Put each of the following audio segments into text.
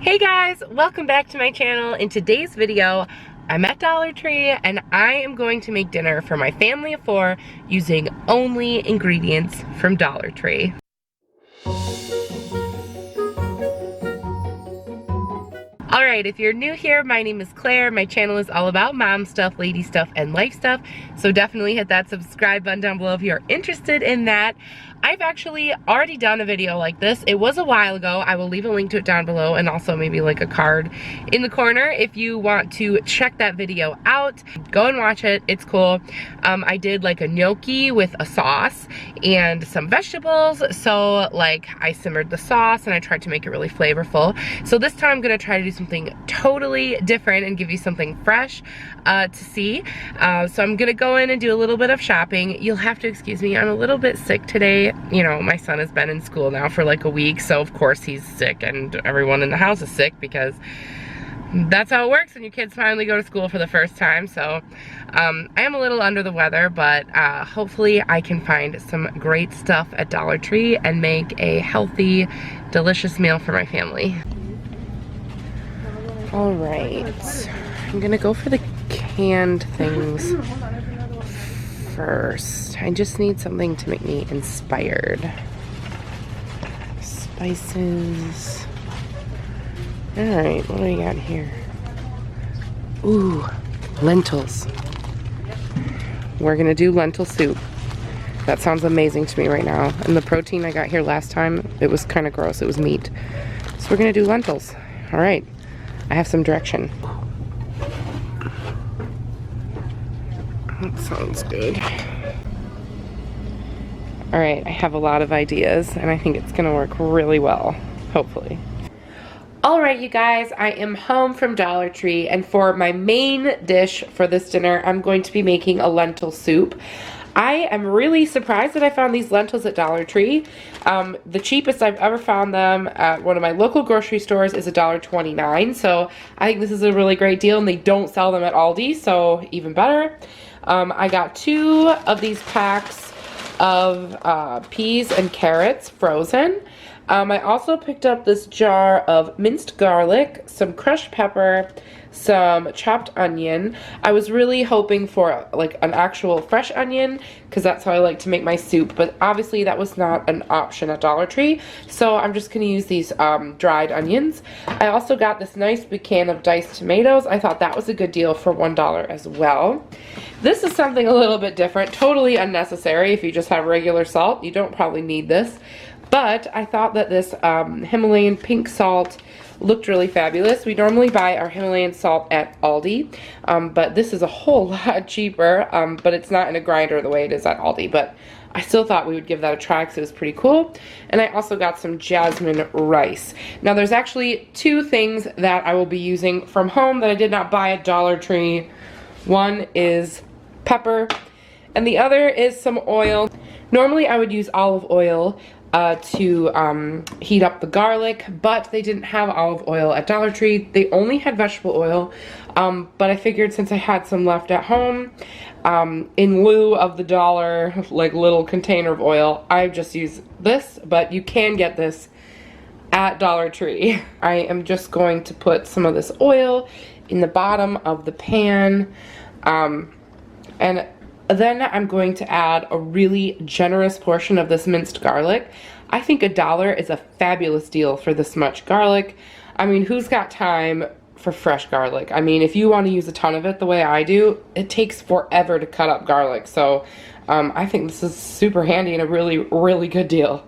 Hey guys, welcome back to my channel. In today's video, I'm at Dollar Tree and I am going to make dinner for my family of 4 using only ingredients from Dollar Tree. Alright, if you're new here, my name is Claire. My channel is all about mom stuff, lady stuff, and life stuff. So definitely hit that subscribe button down below if you're interested in that. I've actually already done a video like this. It was a while ago. I will leave a link to it down below and also maybe like a card in the corner if you want to check that video out. Go and watch it. It's cool. I did like a gnocchi with a sauce and some vegetables. So like I simmered the sauce and I tried to make it really flavorful. So this time I'm gonna try to do something totally different and give you something fresh to see. So I'm gonna go in and do a little bit of shopping. You'll have to excuse me, I'm a little bit sick today. You know, my son has been in school now for like a week, so of course he's sick and everyone in the house is sick because that's how it works when your kids finally go to school for the first time. So I am a little under the weather, but hopefully I can find some great stuff at Dollar Tree and make a healthy, delicious meal for my family. All right, I'm gonna go for the canned things first. I just need something to make me inspired. Spices. All right, what do we got here? Ooh, lentils. We're gonna do lentil soup. That sounds amazing to me right now. And the protein I got here last time, it was kind of gross, it was meat. So we're gonna do lentils. All right, I have some direction. That sounds good. All right, I have a lot of ideas and I think it's gonna work really well, hopefully. All right, you guys, I am home from Dollar Tree and for my main dish for this dinner, I'm going to be making a lentil soup. I am really surprised that I found these lentils at Dollar Tree. The cheapest I've ever found them at one of my local grocery stores is $1.29. So I think this is a really great deal and they don't sell them at Aldi, so even better. I got 2 of these packs of peas and carrots frozen. I also picked up this jar of minced garlic, some crushed pepper, some chopped onion. I was really hoping for like an actual fresh onion because that's how I like to make my soup, but obviously that was not an option at Dollar Tree, so I'm just going to use these dried onions. I also got this nice big can of diced tomatoes. I thought that was a good deal for $1 as well. This is something a little bit different, totally unnecessary. If you just have regular salt, you don't probably need this. But I thought that this Himalayan pink salt looked really fabulous. We normally buy our Himalayan salt at Aldi, but this is a whole lot cheaper, but it's not in a grinder the way it is at Aldi. But I still thought we would give that a try because it was pretty cool. And I also got some jasmine rice. Now there's actually 2 things that I will be using from home that I did not buy at Dollar Tree. One is pepper, and the other is some oil. Normally I would use olive oil to heat up the garlic, but they didn't have olive oil at Dollar Tree. They only had vegetable oil, but I figured since I had some left at home, in lieu of the $1 like little container of oil, I just use this, but you can get this at Dollar Tree. I am just going to put some of this oil in the bottom of the pan, and then I'm going to add a really generous portion of this minced garlic. I think $1 is a fabulous deal for this much garlic. I mean, who's got time for fresh garlic? I mean, if you want to use a ton of it the way I do, it takes forever to cut up garlic. So I think this is super handy and a really, really good deal.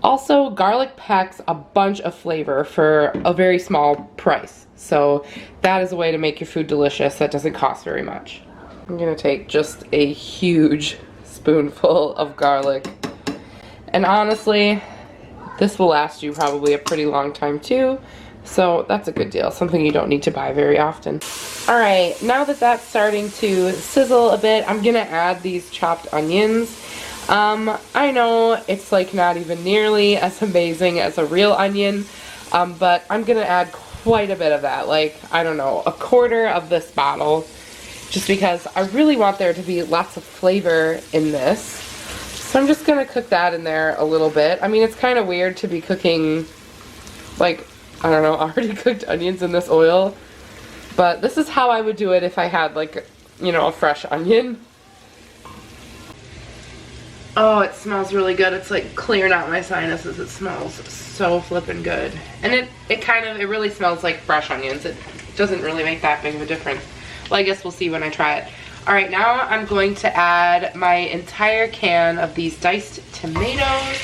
Also, garlic packs a bunch of flavor for a very small price. So that is a way to make your food delicious that doesn't cost very much. I'm gonna take just a huge spoonful of garlic. And honestly, this will last you probably a pretty long time too. So that's a good deal, something you don't need to buy very often. All right, now that that's starting to sizzle a bit, I'm gonna add these chopped onions. I know it's like not even nearly as amazing as a real onion, but I'm gonna add quite a bit of that, like, I don't know, a quarter of this bottle. Just because I really want there to be lots of flavor in this. So I'm just gonna cook that in there a little bit. I mean, it's kind of weird to be cooking like I don't know, already cooked onions in this oil. But this is how I would do it if I had like, you know, a fresh onion. Oh, it smells really good. It's like clearing out my sinuses. It smells so flippin' good. And it really smells like fresh onions. It doesn't really make that big of a difference. Well, I guess we'll see when I try it. All right, now I'm going to add my entire can of these diced tomatoes.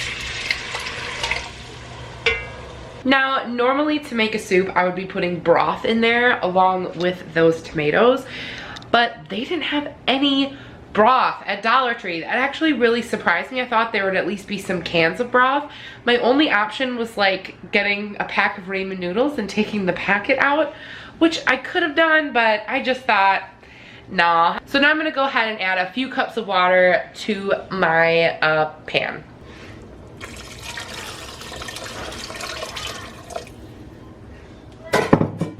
Now, normally to make a soup, I would be putting broth in there along with those tomatoes, but they didn't have any broth at Dollar Tree. That actually really surprised me. I thought there would at least be some cans of broth. My only option was like getting a pack of ramen noodles and taking the packet out, which I could have done, but I just thought, nah. So now I'm gonna go ahead and add a few cups of water to my pan.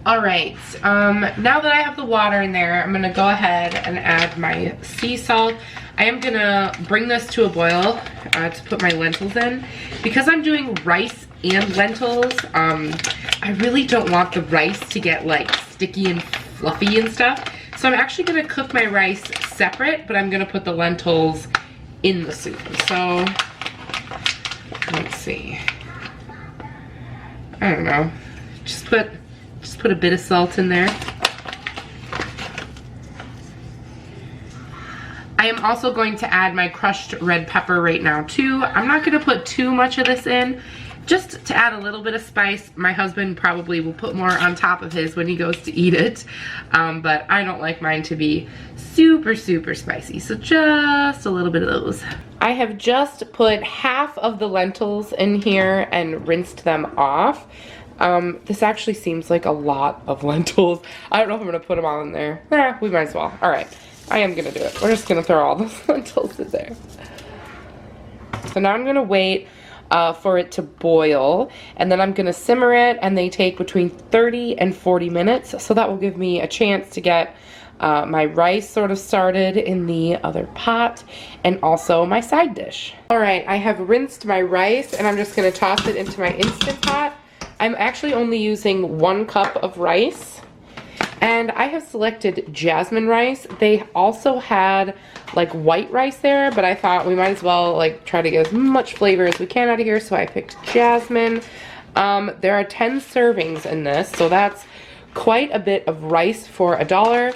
All right, now that I have the water in there, I'm gonna go ahead and add my sea salt. I am gonna bring this to a boil to put my lentils in. Because I'm doing rice and lentils, I really don't want the rice to get like sticky and fluffy and stuff. So I'm actually gonna cook my rice separate, but I'm gonna put the lentils in the soup. So, let's see. I don't know, just put a bit of salt in there. I am also going to add my crushed red pepper right now too. I'm not gonna put too much of this in, just to add a little bit of spice. My husband probably will put more on top of his when he goes to eat it, but I don't like mine to be super, super spicy, so just a little bit of those. I have just put half of the lentils in here and rinsed them off. This actually seems like a lot of lentils. I don't know if I'm gonna put them all in there. We might as well. All right, I am gonna do it. We're just gonna throw all those lentils in there. So now I'm gonna wait for it to boil, and then I'm gonna simmer it, and they take between 30 and 40 minutes. So that will give me a chance to get my rice sort of started in the other pot, and also my side dish. All right, I have rinsed my rice, and I'm just gonna toss it into my Instant Pot. I'm actually only using 1 cup of rice, and I have selected jasmine rice. They also had like white rice there, but I thought we might as well like try to get as much flavor as we can out of here, so I picked jasmine. There are 10 servings in this, so that's quite a bit of rice for $1.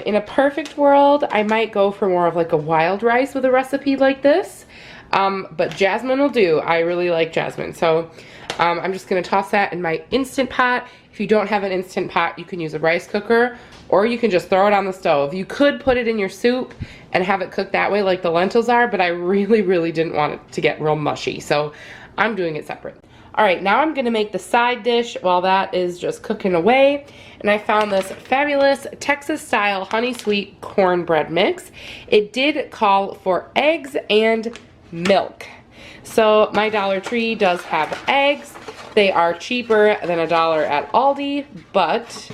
In a perfect world, I might go for more of like a wild rice with a recipe like this, but jasmine will do. I really like jasmine, so I'm just gonna toss that in my Instant Pot. If you don't have an Instant Pot, you can use a rice cooker, or you can just throw it on the stove. You could put it in your soup and have it cooked that way like the lentils are, but I really, really didn't want it to get real mushy, so I'm doing it separate. All right, now I'm gonna make the side dish while that is just cooking away. And I found this fabulous Texas-style honey sweet cornbread mix. It did call for eggs and milk. So my Dollar Tree does have eggs. They are cheaper than $1 at Aldi, but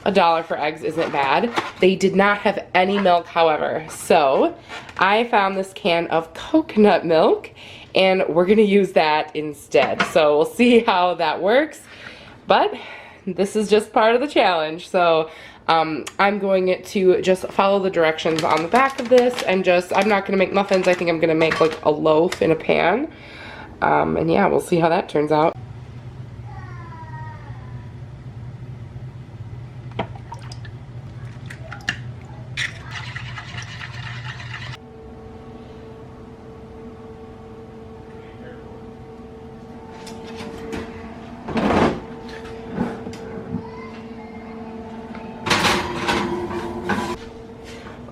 $1 for eggs isn't bad. They did not have any milk, however. So I found this can of coconut milk, and we're gonna use that instead. So we'll see how that works, but this is just part of the challenge. So I'm going to just follow the directions on the back of this, and I'm not gonna make muffins. I think I'm gonna make like a loaf in a pan. And yeah, we'll see how that turns out.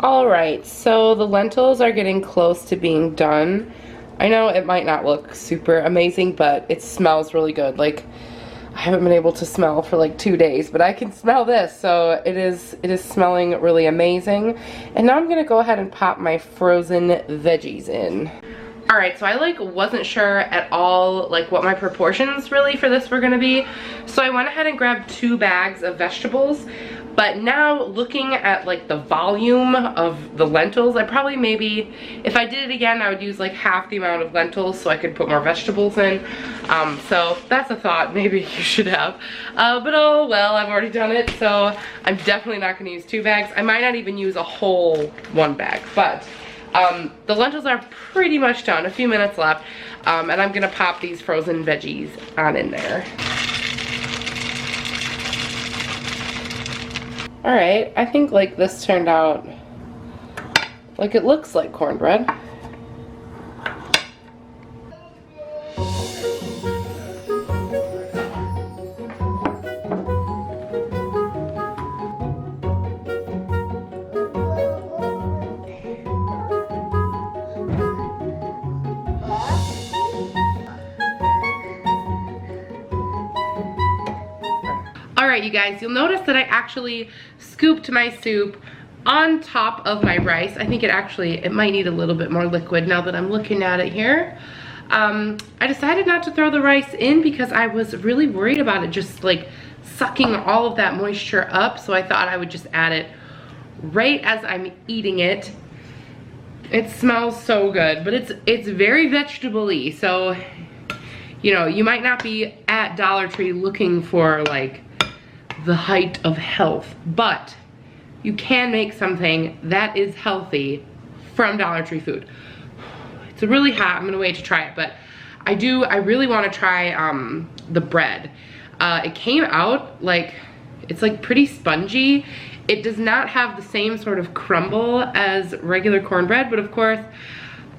All right, so the lentils are getting close to being done. I know it might not look super amazing, but it smells really good. Like, I haven't been able to smell for like 2 days, but I can smell this, so it is smelling really amazing. And now I'm gonna go ahead and pop my frozen veggies in. All right, so I like wasn't sure at all like what my proportions really for this were gonna be. So I went ahead and grabbed 2 bags of vegetables. But now looking at like the volume of the lentils, I probably maybe, if I did it again, I would use like half the amount of lentils so I could put more vegetables in. So that's a thought maybe you should have. But oh well, I've already done it, so I'm definitely not gonna use 2 bags. I might not even use a whole 1 bag, but the lentils are pretty much done, a few minutes left. And I'm gonna pop these frozen veggies on in there. All right, I think like this turned out like it looks like cornbread. Alright, you guys, you'll notice that I actually scooped my soup on top of my rice. I think it might need a little bit more liquid now that I'm looking at it here. I decided not to throw the rice in because I was really worried about it just like sucking all of that moisture up, so I thought I would just add it right as I'm eating it. It smells so good, but it's very vegetable-y, so you know, you might not be at Dollar Tree looking for like the height of health, but you can make something that is healthy from Dollar Tree food. It's really hot. I'm gonna wait to try it, but I really want to try the bread. It came out like it's like pretty spongy. It does not have the same sort of crumble as regular cornbread, but of course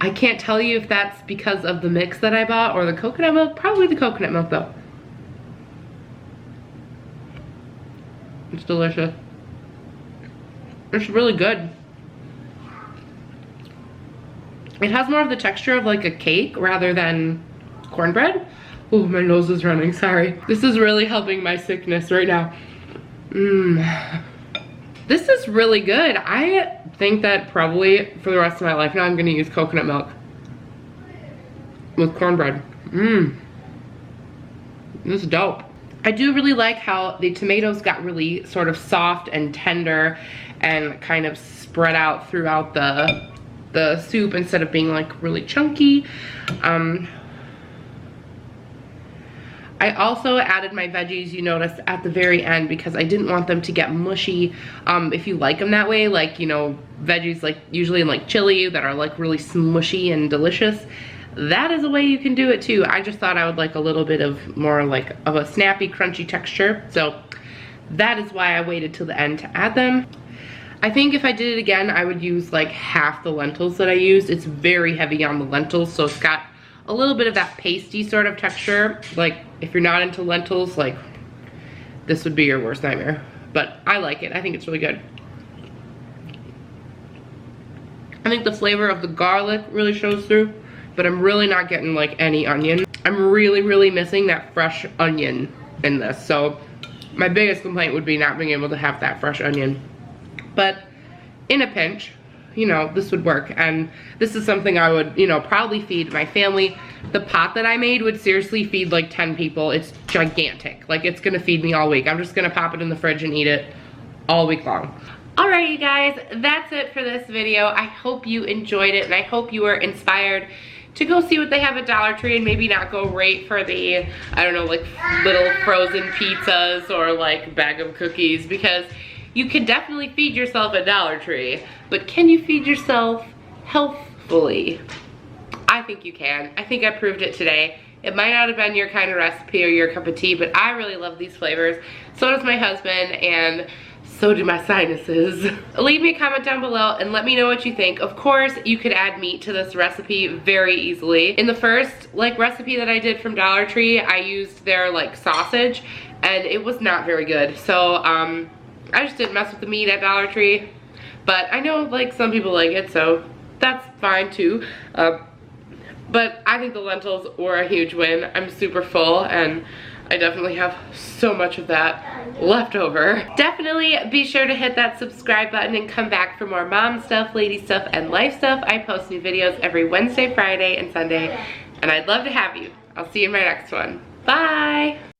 I can't tell you if that's because of the mix that I bought or the coconut milk. Probably the coconut milk though. It's delicious. It's really good. It has more of the texture of like a cake rather than cornbread. Oh, my nose is running, sorry. This is really helping my sickness right now. This is really good. I think that probably for the rest of my life now I'm gonna use coconut milk with cornbread. This is dope. I do really like how the tomatoes got really sort of soft and tender and kind of spread out throughout the soup instead of being like really chunky. I also added my veggies, you noticed, at the very end because I didn't want them to get mushy. If you like them that way, like, you know, veggies like usually in like chili that are like really smushy and delicious, that is a way you can do it too. I just thought I would like a little bit of more like of a snappy, crunchy texture. So that is why I waited till the end to add them. I think if I did it again, I would use like half the lentils that I used. It's very heavy on the lentils, so it's got a little bit of that pasty sort of texture. Like if you're not into lentils, like this would be your worst nightmare. But I like it. I think it's really good. I think the flavor of the garlic really shows through, but I'm really not getting like any onion. I'm really missing that fresh onion in this. So my biggest complaint would be not being able to have that fresh onion. But in a pinch, you know, this would work. And this is something I would, you know, probably feed my family. The pot that I made would seriously feed like 10 people. It's gigantic. Like it's gonna feed me all week. I'm just gonna pop it in the fridge and eat it all week long. Alright, you guys, that's it for this video. I hope you enjoyed it and I hope you were inspired to go see what they have at Dollar Tree and maybe not go right for the, I don't know, like little frozen pizzas or like bag of cookies, because you can definitely feed yourself at Dollar Tree, but can you feed yourself healthfully? I think you can. I think I proved it today. It might not have been your kind of recipe or your cup of tea, but I really love these flavors. So does my husband, and so do my sinuses. Leave me a comment down below and let me know what you think. Of course, you could add meat to this recipe very easily. In the first like recipe that I did from Dollar Tree, I used their like sausage and it was not very good. So I just didn't mess with the meat at Dollar Tree. But I know like some people like it, so that's fine too. But I think the lentils were a huge win. I'm super full and I definitely have so much of that left over. Definitely be sure to hit that subscribe button and come back for more mom stuff, lady stuff, and life stuff. I post new videos every Wednesday, Friday, and Sunday, and I'd love to have you. I'll see you in my next one. Bye!